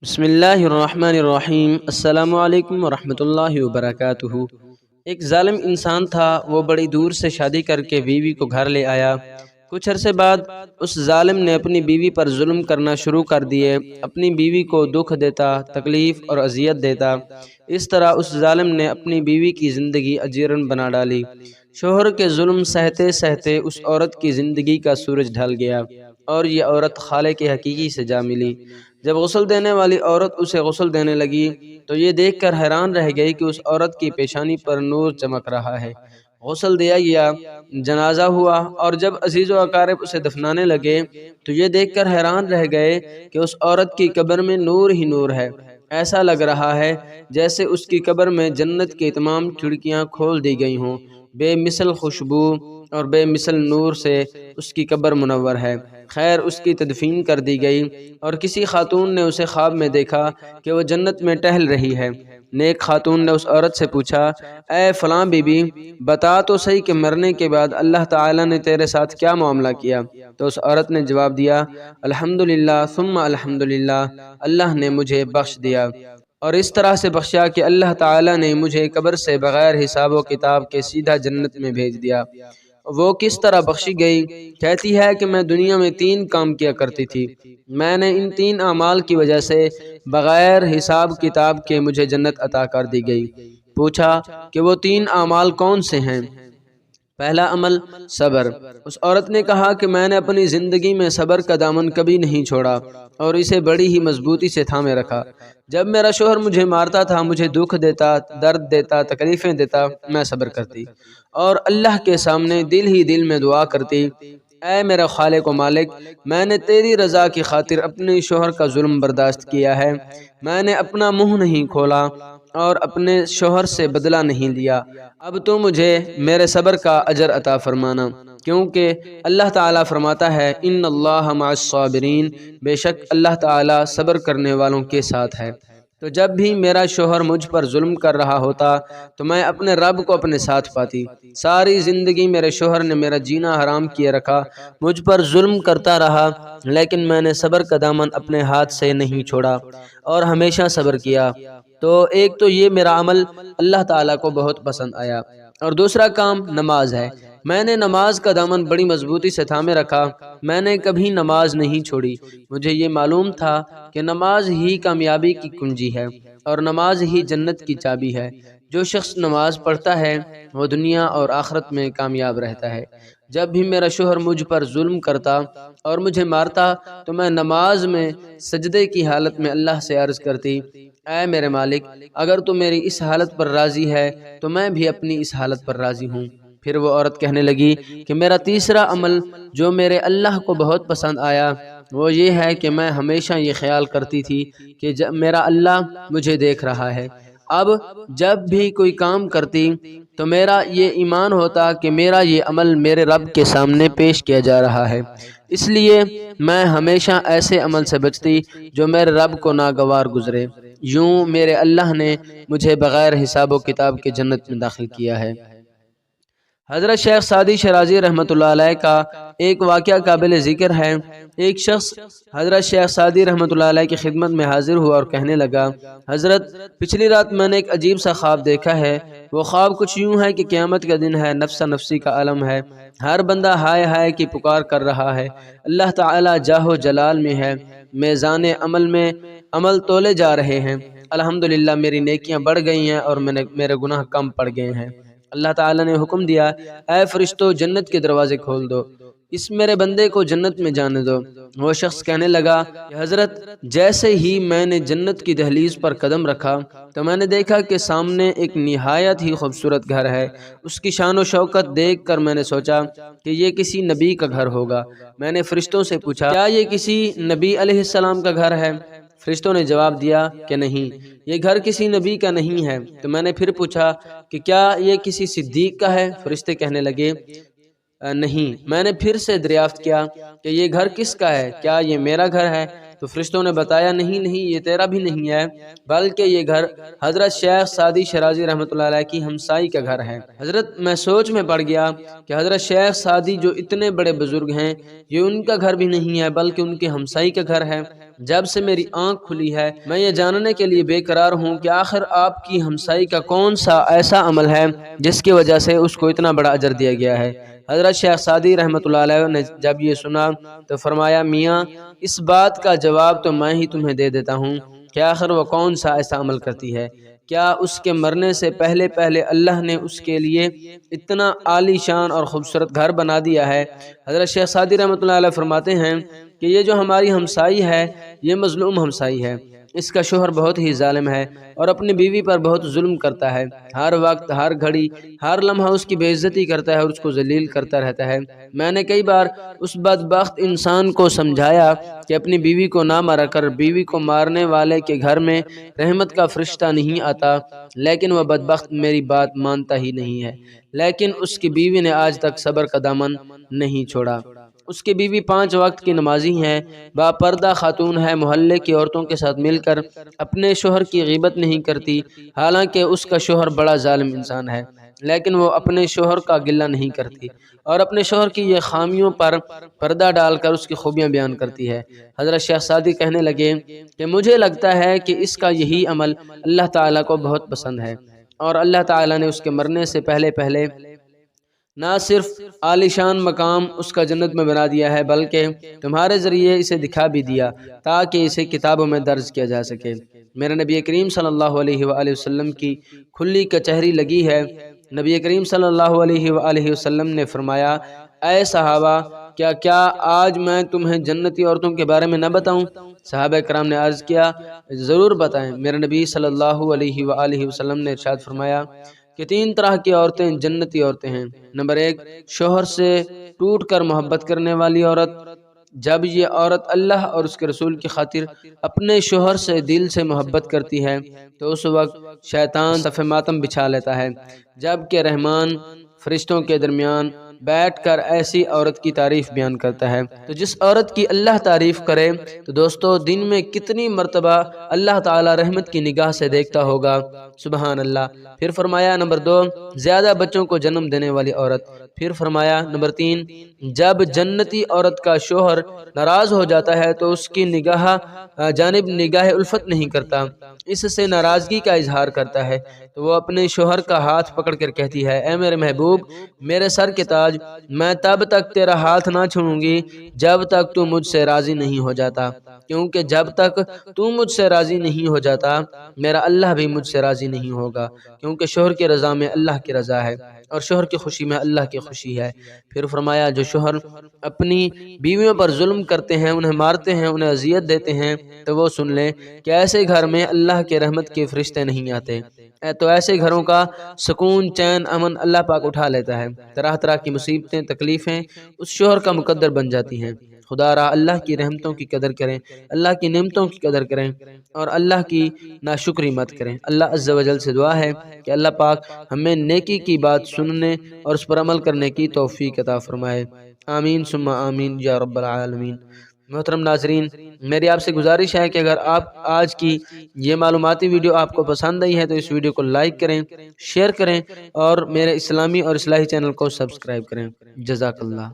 بسم اللہ الرحمن الرحیم۔ السلام علیکم ورحمۃ اللہ وبرکاتہ۔ ایک ظالم انسان تھا، وہ بڑی دور سے شادی کر کے بیوی کو گھر لے آیا۔ کچھ عرصے بعد اس ظالم نے اپنی بیوی پر ظلم کرنا شروع کر دیے، اپنی بیوی کو دکھ دیتا، تکلیف اور اذیت دیتا۔ اس طرح اس ظالم نے اپنی بیوی کی زندگی اجیرن بنا ڈالی۔ شوہر کے ظلم سہتے سہتے اس عورت کی زندگی کا سورج ڈھل گیا اور یہ عورت خالق حقیقی سے جا ملی۔ جب غسل دینے والی عورت اسے غسل دینے لگی تو یہ دیکھ کر حیران رہ گئی کہ اس عورت کی پیشانی پر نور چمک رہا ہے۔ غسل دیا گیا، جنازہ ہوا اور جب عزیز و اقارب اسے دفنانے لگے تو یہ دیکھ کر حیران رہ گئے کہ اس عورت کی قبر میں نور ہی نور ہے۔ ایسا لگ رہا ہے جیسے اس کی قبر میں جنت کی تمام کھڑکیاں کھول دی گئی ہوں۔ بے مثل خوشبو اور بے مثل نور سے اس کی قبر منور ہے۔ خیر، اس کی تدفین کر دی گئی اور کسی خاتون نے اسے خواب میں دیکھا کہ وہ جنت میں ٹہل رہی ہے۔ نیک خاتون نے اس عورت سے پوچھا، اے فلاں بی بی، بتا تو صحیح کہ مرنے کے بعد اللہ تعالیٰ نے تیرے ساتھ کیا معاملہ کیا؟ تو اس عورت نے جواب دیا، الحمدللہ ثم الحمدللہ، اللہ نے مجھے بخش دیا اور اس طرح سے بخشا کہ اللہ تعالیٰ نے مجھے قبر سے بغیر حساب و کتاب کے سیدھا جنت میں بھیج دیا۔ وہ کس طرح بخشی گئی؟ کہتی ہے کہ میں دنیا میں 3 کام کیا کرتی تھی، میں نے ان 3 اعمال کی وجہ سے بغیر حساب کتاب کے مجھے جنت عطا کر دی گئی۔ پوچھا کہ وہ 3 اعمال کون سے ہیں؟ پہلا عمل صبر۔ اس عورت نے کہا کہ میں نے اپنی زندگی میں صبر کا دامن کبھی نہیں چھوڑا اور اسے بڑی ہی مضبوطی سے تھامے رکھا۔ جب میرا شوہر مجھے مارتا تھا، مجھے دکھ دیتا، درد دیتا، تکلیفیں دیتا، میں صبر کرتی اور اللہ کے سامنے دل ہی دل میں دعا کرتی، اے میرا خالق و مالک، میں نے تیری رضا کی خاطر اپنے شوہر کا ظلم برداشت کیا ہے، میں نے اپنا منہ نہیں کھولا اور اپنے شوہر سے بدلہ نہیں لیا۔ اب تو مجھے میرے صبر کا اجر عطا فرمانا، کیونکہ اللہ تعالیٰ فرماتا ہے، ان اللہ مع الصابرین، بے شک اللہ تعالیٰ صبر کرنے والوں کے ساتھ ہے۔ تو جب بھی میرا شوہر مجھ پر ظلم کر رہا ہوتا تو میں اپنے رب کو اپنے ساتھ پاتی۔ ساری زندگی میرے شوہر نے میرا جینا حرام کیے رکھا، مجھ پر ظلم کرتا رہا، لیکن میں نے صبر کا دامن اپنے ہاتھ سے نہیں چھوڑا اور ہمیشہ صبر کیا۔ تو ایک تو یہ میرا عمل اللہ تعالیٰ کو بہت پسند آیا، اور دوسرا کام نماز ہے۔ میں نے نماز کا دامن بڑی مضبوطی سے تھامے رکھا، میں نے کبھی نماز نہیں چھوڑی۔ مجھے یہ معلوم تھا کہ نماز ہی کامیابی کی کنجی ہے اور نماز ہی جنت کی چابی ہے۔ جو شخص نماز پڑھتا ہے وہ دنیا اور آخرت میں کامیاب رہتا ہے۔ جب بھی میرا شوہر مجھ پر ظلم کرتا اور مجھے مارتا تو میں نماز میں سجدے کی حالت میں اللہ سے عرض کرتی، اے میرے مالک، اگر تو میری اس حالت پر راضی ہے تو میں بھی اپنی اس حالت پر راضی ہوں۔ پھر وہ عورت کہنے لگی کہ میرا تیسرا عمل جو میرے اللہ کو بہت پسند آیا وہ یہ ہے کہ میں ہمیشہ یہ خیال کرتی تھی کہ میرا اللہ مجھے دیکھ رہا ہے۔ اب جب بھی کوئی کام کرتی تو میرا یہ ایمان ہوتا کہ میرا یہ عمل میرے رب کے سامنے پیش کیا جا رہا ہے، اس لیے میں ہمیشہ ایسے عمل سے بچتی جو میرے رب کو ناگوار گزرے۔ یوں میرے اللہ نے مجھے بغیر حساب و کتاب کے جنت میں داخل کیا ہے۔ حضرت شیخ سعدی شیرازی رحمۃ اللہ علیہ کا ایک واقعہ قابل ذکر ہے۔ ایک شخص حضرت شیخ سعدی رحمۃ اللہ علیہ کی خدمت میں حاضر ہوا اور کہنے لگا، حضرت، پچھلی رات میں نے ایک عجیب سا خواب دیکھا ہے۔ وہ خواب کچھ یوں ہے کہ قیامت کا دن ہے، نفسا نفسی کا عالم ہے، ہر بندہ ہائے ہائے کی پکار کر رہا ہے، اللہ تعالیٰ جاہ و جلال میں ہے، میزان عمل میں عمل تولے جا رہے ہیں، الحمدللہ میری نیکیاں بڑھ گئی ہیں اور میرے گناہ کم پڑ گئے ہیں۔ اللہ تعالیٰ نے حکم دیا، اے فرشتو، جنت کے دروازے کھول دو، اس میرے بندے کو جنت میں جانے دو۔ وہ شخص کہنے لگا کہ حضرت، جیسے ہی میں نے جنت کی دہلیز پر قدم رکھا تو میں نے دیکھا کہ سامنے ایک نہایت ہی خوبصورت گھر ہے۔ اس کی شان و شوکت دیکھ کر میں نے سوچا کہ یہ کسی نبی کا گھر ہوگا۔ میں نے فرشتوں سے پوچھا، کیا یہ کسی نبی علیہ السلام کا گھر ہے؟ فرشتوں نے جواب دیا کہ نہیں، یہ گھر کسی نبی کا نہیں ہے۔ تو میں نے پھر پوچھا کہ کیا یہ کسی صدیق کا ہے؟ فرشتے کہنے لگے نہیں۔ میں نے پھر سے دریافت کیا کہ یہ گھر کس کا ہے؟ کیا یہ میرا گھر ہے؟ تو فرشتوں نے بتایا، نہیں، یہ تیرا بھی نہیں ہے، بلکہ یہ گھر حضرت شیخ سعدی شیرازی رحمۃ اللہ علیہ کی ہمسائی کا گھر ہے۔ حضرت، میں سوچ میں پڑ گیا کہ حضرت شیخ سعدی جو اتنے بڑے بزرگ ہیں، یہ ان کا گھر بھی نہیں ہے بلکہ ان کے ہمسائی کا گھر ہے۔ جب سے میری آنکھ کھلی ہے میں یہ جاننے کے لیے بے قرار ہوں کہ آخر آپ کی ہمسائی کا کون سا ایسا عمل ہے جس کی وجہ سے اس کو اتنا بڑا اجر دیا گیا ہے۔ حضرت شیخ سعدی رحمۃ اللہ علیہ نے جب یہ سنا تو فرمایا میاں اس بات کا جواب تو میں ہی تمہیں دے دیتا ہوں کہ آخر وہ کون سا ایسا عمل کرتی ہے، کیا اس کے مرنے سے پہلے پہلے اللہ نے اس کے لیے اتنا عالی شان اور خوبصورت گھر بنا دیا ہے۔ حضرت شیخ سعدی رحمۃ اللہ علیہ فرماتے ہیں کہ یہ جو ہماری ہمسائی ہے یہ مظلوم ہمسائی ہے، اس کا شوہر بہت ہی ظالم ہے اور اپنی بیوی پر بہت ظلم کرتا ہے، ہر وقت ہر گھڑی ہر لمحہ اس کی بے عزتی کرتا ہے اور اس کو ذلیل کرتا رہتا ہے۔ میں نے کئی بار اس بدبخت انسان کو سمجھایا کہ اپنی بیوی کو نہ مارا کر، بیوی کو مارنے والے کے گھر میں رحمت کا فرشتہ نہیں آتا، لیکن وہ بدبخت میری بات مانتا ہی نہیں ہے۔ لیکن اس کی بیوی نے آج تک صبر کا دامن نہیں چھوڑا۔ اس کی بیوی 5 وقت کی نمازی ہے، باپردہ خاتون ہے، محلے کی عورتوں کے ساتھ مل کر اپنے شوہر کی غیبت نہیں کرتی، حالانکہ اس کا شوہر بڑا ظالم انسان ہے، لیکن وہ اپنے شوہر کا گلہ نہیں کرتی اور اپنے شوہر کی یہ خامیوں پر پردہ ڈال کر اس کی خوبیاں بیان کرتی ہے۔ حضرت شیخ سعدی کہنے لگے کہ مجھے لگتا ہے کہ اس کا یہی عمل اللہ تعالیٰ کو بہت پسند ہے اور اللہ تعالیٰ نے اس کے مرنے سے پہلے پہلے نہ صرف عالی شان مقام اس کا جنت میں بنا دیا ہے بلکہ تمہارے ذریعے اسے دکھا بھی دیا تاکہ اسے کتابوں میں درج کیا جا سکے۔ میرے نبی کریم صلی اللہ علیہ وآلہ وسلم کی کھلی کچہری لگی ہے۔ نبی کریم صلی اللہ علیہ وآلہ وسلم نے فرمایا اے صحابہ کیا آج میں تمہیں جنتی عورتوں کے بارے میں نہ بتاؤں؟ صحابہ کرام نے عرض کیا ضرور بتائیں۔ میرے نبی صلی اللہ علیہ وآلہ وسلم نے ارشاد فرمایا کہ 3 طرح کی عورتیں جنتی عورتیں ہیں۔ نمبر 1 شوہر سے ٹوٹ کر محبت کرنے والی عورت۔ جب یہ عورت اللہ اور اس کے رسول کی خاطر اپنے شوہر سے دل سے محبت کرتی ہے تو اس وقت شیطان صف ماتم بچھا لیتا ہے، جبکہ رحمان فرشتوں کے درمیان بیٹھ کر ایسی عورت کی تعریف بیان کرتا ہے۔ تو جس عورت کی اللہ تعریف کرے تو دوستو دن میں کتنی مرتبہ اللہ تعالی رحمت کی نگاہ سے دیکھتا ہوگا، سبحان اللہ۔ پھر فرمایا نمبر 2 زیادہ بچوں کو جنم دینے والی عورت۔ پھر فرمایا نمبر 3 جب جنتی عورت کا شوہر ناراض ہو جاتا ہے تو اس کی جانب نگاہ الفت نہیں کرتا، اس سے ناراضگی کا اظہار کرتا ہے تو وہ اپنے شوہر کا ہاتھ پکڑ کر کہتی ہے اے میرے محبوب میرے سر کے تاج، میں تب تک تیرا ہاتھ نہ چھوڑوں گی جب تک تو مجھ سے راضی نہیں ہو جاتا، کیونکہ جب تک تو مجھ سے راضی نہیں ہو جاتا میرا اللہ بھی مجھ سے راضی نہیں ہوگا، کیونکہ شوہر کی رضا میں اللہ کی رضا ہے اور شوہر کی خوشی میں اللہ کی خوشی ہے۔ پھر فرمایا جو شوہر اپنی بیویوں پر ظلم کرتے ہیں، انہیں مارتے ہیں، انہیں اذیت دیتے ہیں تو وہ سن لیں کہ ایسے گھر میں اللہ کے رحمت کے فرشتے نہیں آتے، تو ایسے گھروں کا سکون چین امن اللہ پاک اٹھا لیتا ہے، طرح طرح کی مصیبتیں تکلیفیں اس شوہر کا مقدر بن جاتی ہیں۔ خدا را اللہ کی رحمتوں کی قدر کریں، اللہ کی نعمتوں کی قدر کریں اور اللہ کی ناشکری مت کریں۔ اللہ عز و جل سے دعا ہے کہ اللہ پاک ہمیں نیکی کی بات سننے اور اس پر عمل کرنے کی توفیق عطا فرمائے، آمین ثم آمین یا رب العالمین۔ محترم ناظرین میری آپ سے گزارش ہے کہ اگر آپ آج کی یہ معلوماتی ویڈیو آپ کو پسند آئی ہے تو اس ویڈیو کو لائک کریں، شیئر کریں اور میرے اسلامی اور اصلاحی چینل کو سبسکرائب کریں۔ جزاک اللہ۔